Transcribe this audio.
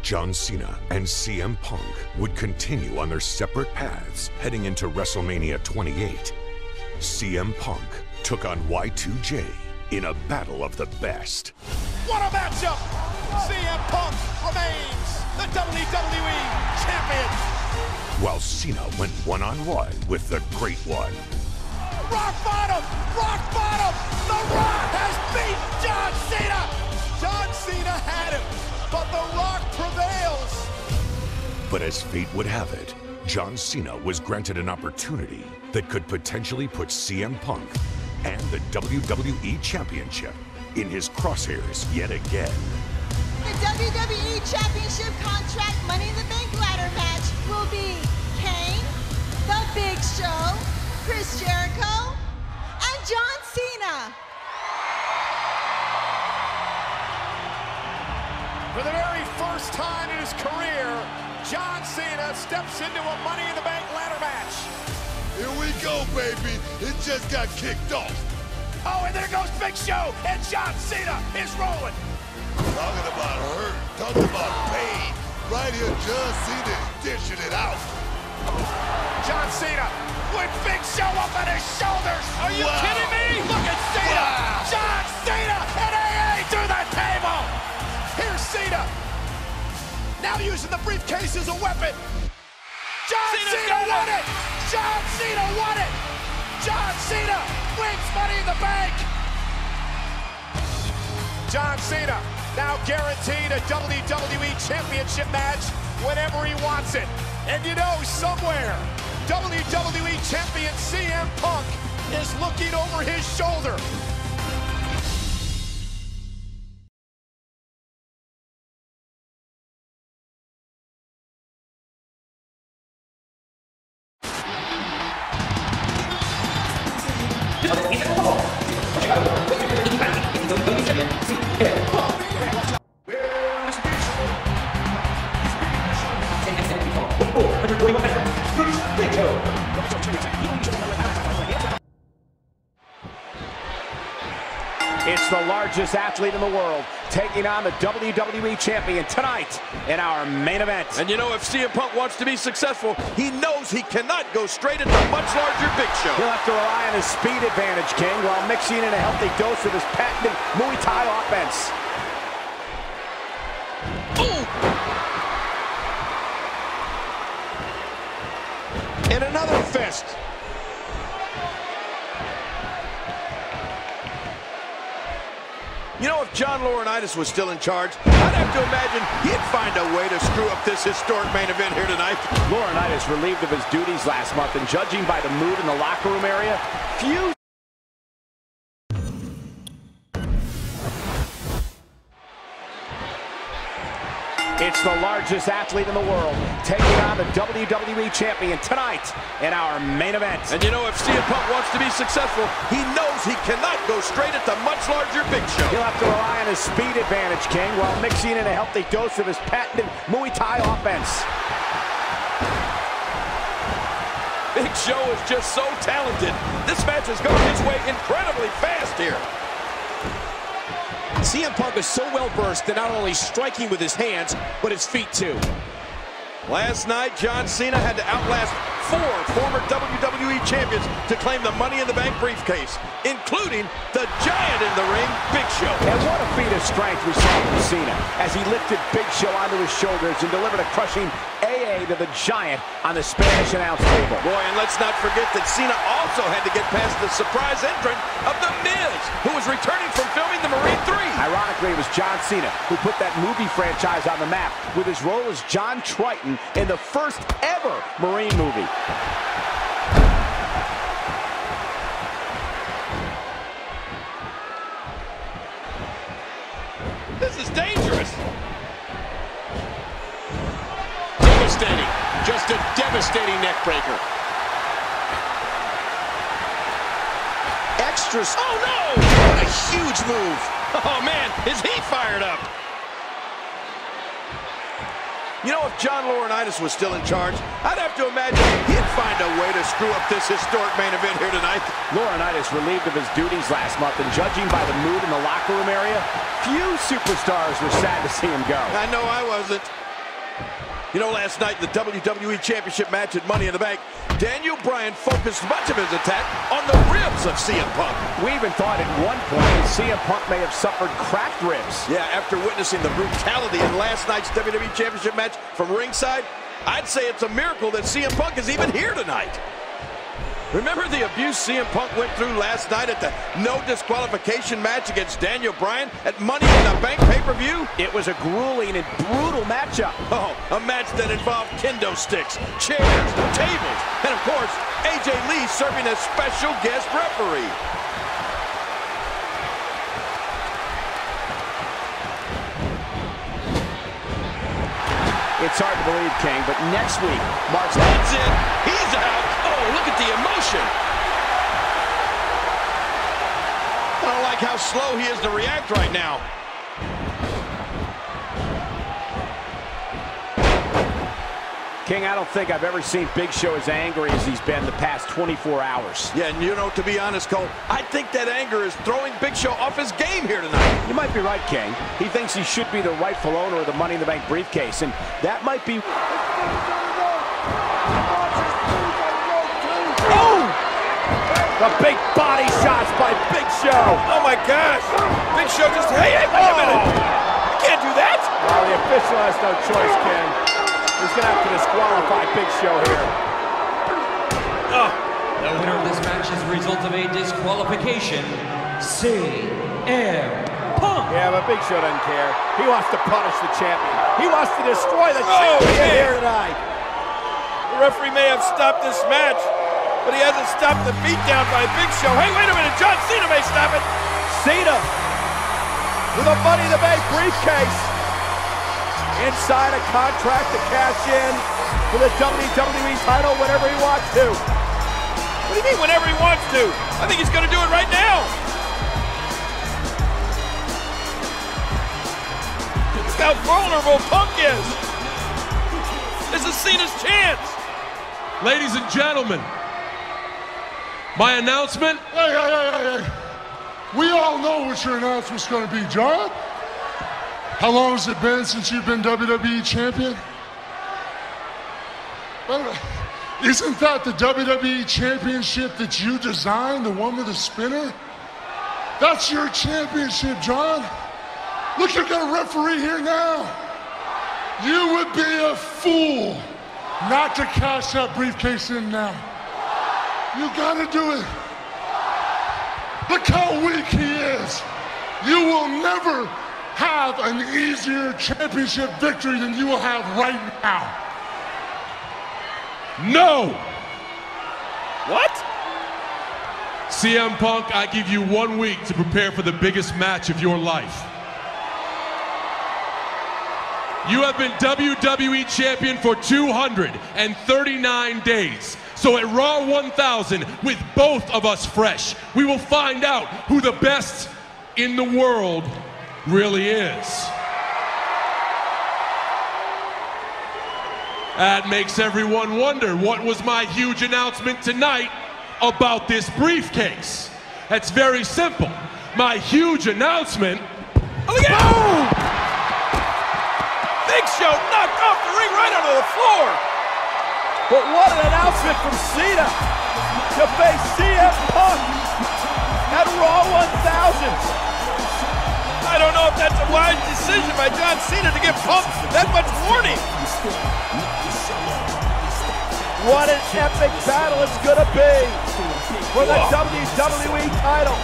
John Cena and CM Punk would continue on their separate paths heading into WrestleMania 28. CM Punk took on Y2J in a battle of the best. What a matchup! CM Punk remains the WWE Champion. While Cena went one-on-one with the Great One. Rock bottom! Rock bottom! The Rock has beat John Cena! John Cena had him, but The Rock prevails. But as fate would have it, John Cena was granted an opportunity that could potentially put CM Punk and the WWE Championship in his crosshairs yet again. The WWE Championship contract Money in the Bank ladder match will be Kane, The Big Show, Chris Jericho, and John Cena. For the very first time in his career, John Cena steps into a Money in the Bank ladder match. Here we go, baby. It just got kicked off. Oh, and there goes Big Show, and John Cena is rolling. Talking about hurt, talking about pain. Right here, John Cena is dishing it out. John Cena with Big Show up on his shoulders. Are you kidding me? Look at Cena. Wow. John Cena and AA through the table. Here's Cena. Now using the briefcase as a weapon. John Cena won it. John Cena won it. John Cena wins Money in the Bank. John Cena now guaranteed a WWE Championship match whenever he wants it. And you know, somewhere, WWE Champion CM Punk is looking over his shoulder. It's the largest athlete in the world taking on the WWE Champion tonight in our main event. And you know, if CM Punk wants to be successful, he knows he cannot go straight at the much larger Big Show. He'll have to rely on his speed advantage, King, while mixing in a healthy dose of his patented Muay Thai offense. Ooh! And another fist. You know, if John Laurinaitis was still in charge, I'd have to imagine he'd find a way to screw up this historic main event here tonight. Laurinaitis relieved of his duties last month, and judging by the mood in the locker room area, few... It's the largest athlete in the world taking on the WWE Champion tonight in our main event. And you know, if CM Punk wants to be successful, he knows he cannot go straight at the much larger Big Show. He'll have to rely on his speed advantage, King, while mixing in a healthy dose of his patented Muay Thai offense. Big Show is just so talented. This match has gone his way incredibly fast here. CM Punk is so well versed in not only striking with his hands, but his feet too. Last night, John Cena had to outlast 4 former WWE champions to claim the Money in the Bank briefcase, including the giant in the ring, Big Show. And what a feat of strength we saw from Cena as he lifted Big Show onto his shoulders and delivered a crushing AA to the giant on the Spanish announce table. Boy, and let's not forget that Cena also had to get past the surprise entrant of The Miz, who was returning from filming the Marine 3. Ironically, it was John Cena who put that movie franchise on the map with his role as John Triton in the first ever Marine movie. This is dangerous. Devastating. Just a devastating neck breaker. Extras. Oh no! What a huge move. Oh man, is he fired up? You know, if John Laurinaitis was still in charge, I'd have to imagine he'd find a way to screw up this historic main event here tonight. Laurinaitis relieved of his duties last month, and judging by the mood in the locker room area, few superstars were sad to see him go. I know I wasn't. You know, last night in the WWE Championship match at Money in the Bank, Daniel Bryan focused much of his attack on the ribs of CM Punk. We even thought at one point that CM Punk may have suffered cracked ribs. Yeah, after witnessing the brutality in last night's WWE Championship match from ringside, I'd say it's a miracle that CM Punk is even here tonight. Remember the abuse CM Punk went through last night at the no disqualification match against Daniel Bryan at Money in the Bank pay-per-view? It was a grueling and brutal matchup. Oh, a match that involved kendo sticks, chairs, tables, and of course, AJ Lee serving as special guest referee. It's hard to believe, King, but next week marks... That's it! He's out! Oh, look at the emotion! I don't like how slow he is to react right now. King, I don't think I've ever seen Big Show as angry as he's been the past 24 hours. Yeah, and you know, to be honest, Cole, I think that anger is throwing Big Show off his game here tonight. You might be right, King. He thinks he should be the rightful owner of the Money in the Bank briefcase, and that might be... Oh! The big body shots by Big Show. Oh, my gosh. Big Show just... Hey, wait a minute. You can't do that. Well, the official has no choice, King. He's going to have to disqualify Big Show here. The winner of this match is a result of a disqualification, CM Punk. Yeah, but Big Show doesn't care. He wants to punish the champion. He wants to destroy the champion here tonight. The referee may have stopped this match, but he hasn't stopped the beatdown by Big Show. Hey, wait a minute. John Cena may stop it. Cena with a Money in the Bank briefcase. Inside a contract to cash in for the WWE title whenever he wants to. What do you mean whenever he wants to? I think he's going to do it right now. Look how vulnerable Punk is. This is Cena's chance. Ladies and gentlemen, my announcement. Hey. We all know what your announcement's going to be, John. How long has it been since you've been WWE champion? Isn't that the WWE championship that you designed, the one with the spinner? That's your championship, John. Look, you've got a referee here now. You would be a fool not to cash that briefcase in now. You gotta do it. Look how weak he is. You will never have an easier championship victory than you will have right now. No! What? CM Punk, I give you 1 week to prepare for the biggest match of your life. You have been WWE champion for 239 days. So at Raw 1000, with both of us fresh, we will find out who the best in the world really is. That makes everyone wonder, what was my huge announcement tonight about this briefcase? That's very simple. My huge announcement... Oh, look at it! Big Show knocked off the ring right onto the floor. But what an announcement from Cena to face CM Punk at Raw 1000. I don't know if that's a wise decision by John Cena to give Punk that much warning. What an epic battle it's gonna be for the WWE title.